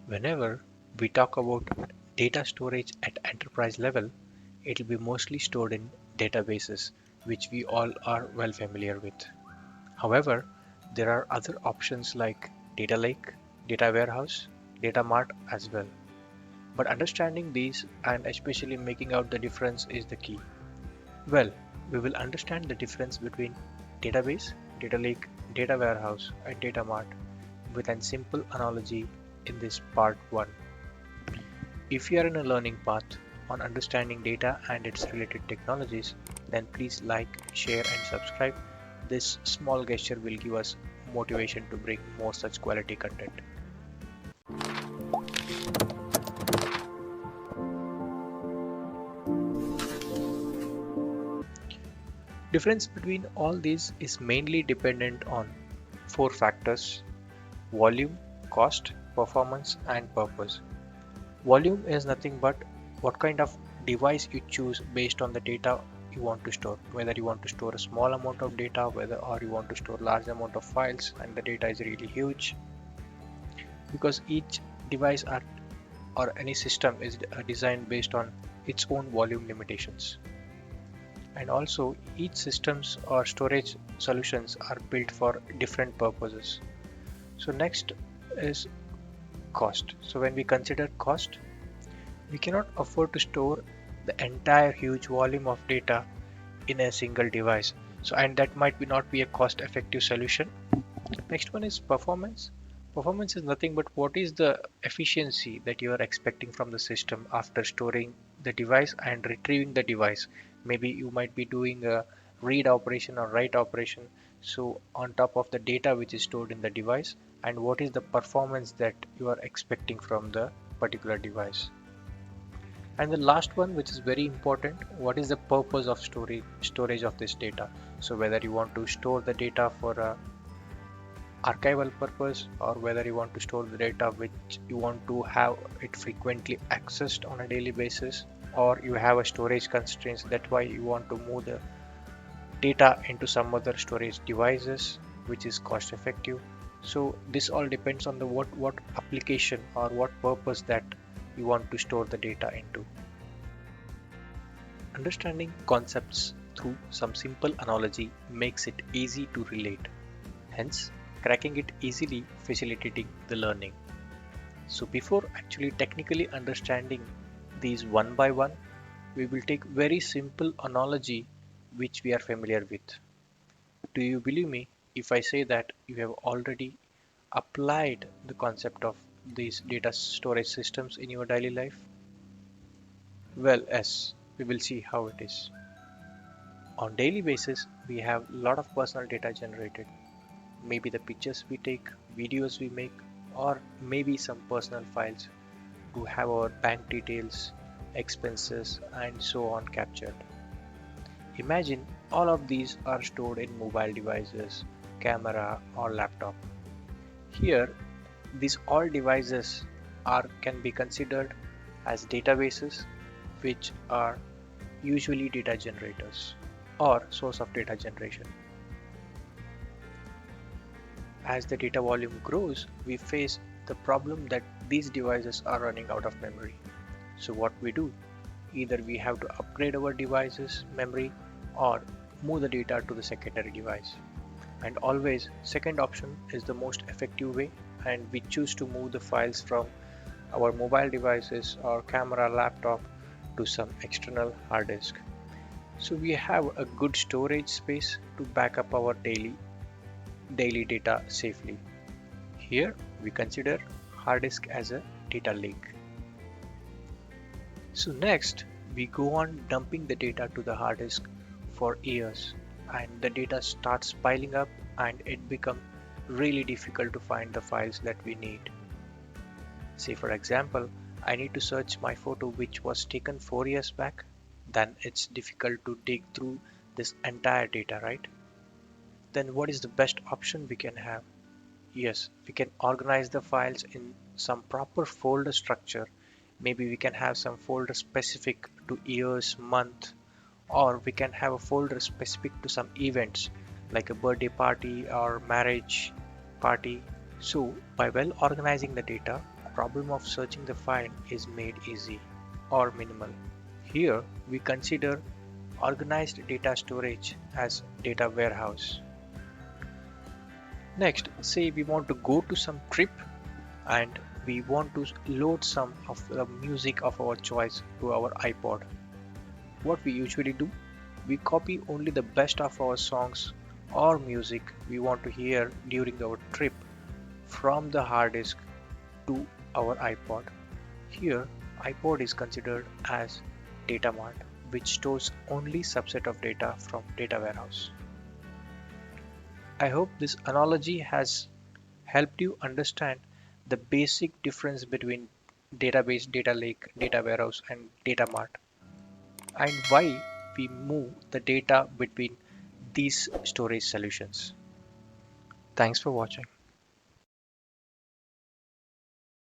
Whenever we talk about data storage at enterprise level, it will be mostly stored in databases, which we all are well familiar with. However, there are other options like data lake, data warehouse, data mart as well. But understanding these and especially making out the difference is the key. Well, we will understand the difference between database, data lake, data warehouse, and data mart with a simple analogy in this part 1. If you are in a learning path on understanding data and its related technologies, then please like, share, and subscribe. This small gesture will give us motivation to bring more such quality content. Difference between all these is mainly dependent on four factors: volume, cost, performance, and purpose. Volume is nothing but what kind of device you choose based on the data you want to store. Whether you want to store a small amount of data, whether or you want to store large amount of files and the data is really huge, because each device or any system is designed based on its own volume limitations. And also each systems or storage solutions are built for different purposes. So next is cost. So when we consider cost, we cannot afford to store the entire huge volume of data in a single device. So and that might be not be a cost effective solution. Next one is performance. Performance is nothing but what is the efficiency that you are expecting from the system after storing the device and retrieving the device. Maybe you might be doing a read operation or write operation. So on top of the data which is stored in the device, and what is the performance that you are expecting from the particular device. And the last one, which is very important, what is the purpose of storage of this data? So whether you want to store the data for a archival purpose, or whether you want to store the data which you want to have it frequently accessed on a daily basis, or you have a storage constraints, that's why you want to move the data into some other storage devices which is cost effective. So this all depends on the what application or what purpose that you want to store the data into. Understanding concepts through some simple analogy makes it easy to relate, hence cracking it easily facilitating the learning. So before actually technically understanding these one by one, we will take very simple analogy which we are familiar with. Do you believe me if I say that you have already applied the concept of these data storage systems in your daily life? Well, yes, we will see how it is. On daily basis, we have a lot of personal data generated. Maybe the pictures we take, videos we make, or maybe some personal files to have our bank details, expenses, and so on captured. Imagine all of these are stored in mobile devices, camera, or laptop. Here, these all devices are can be considered as databases, which are usually data generators or source of data generation. As the data volume grows, we face the problem that these devices are running out of memory. So what we do, either we have to upgrade our device's memory or move the data to the secondary device. And always second option is the most effective way, and we choose to move the files from our mobile devices or camera laptop to some external hard disk. So we have a good storage space to back up our daily data safely. Here we consider hard disk as a data lake. So next we go on dumping the data to the hard disk for years, and the data starts piling up and it becomes really difficult to find the files that we need. Say for example, I need to search my photo which was taken 4 years back, then it's difficult to dig through this entire data, right? Then what is the best option we can have? Yes, we can organize the files in some proper folder structure. Maybe we can have some folder specific to years, month, or we can have a folder specific to some events like a birthday party or marriage party. So by well organizing the data, problem of searching the file is made easy or minimal. Here we consider organized data storage as data warehouse. Next, say we want to go to some trip and we want to load some of the music of our choice to our iPod. What we usually do, we copy only the best of our songs or music we want to hear during our trip from the hard disk to our iPod. Here, iPod is considered as data mart, which stores only subset of data from data warehouse. I hope this analogy has helped you understand the basic difference between database, data lake, data warehouse, and data mart, and why we move the data between these storage solutions. Thanks for watching.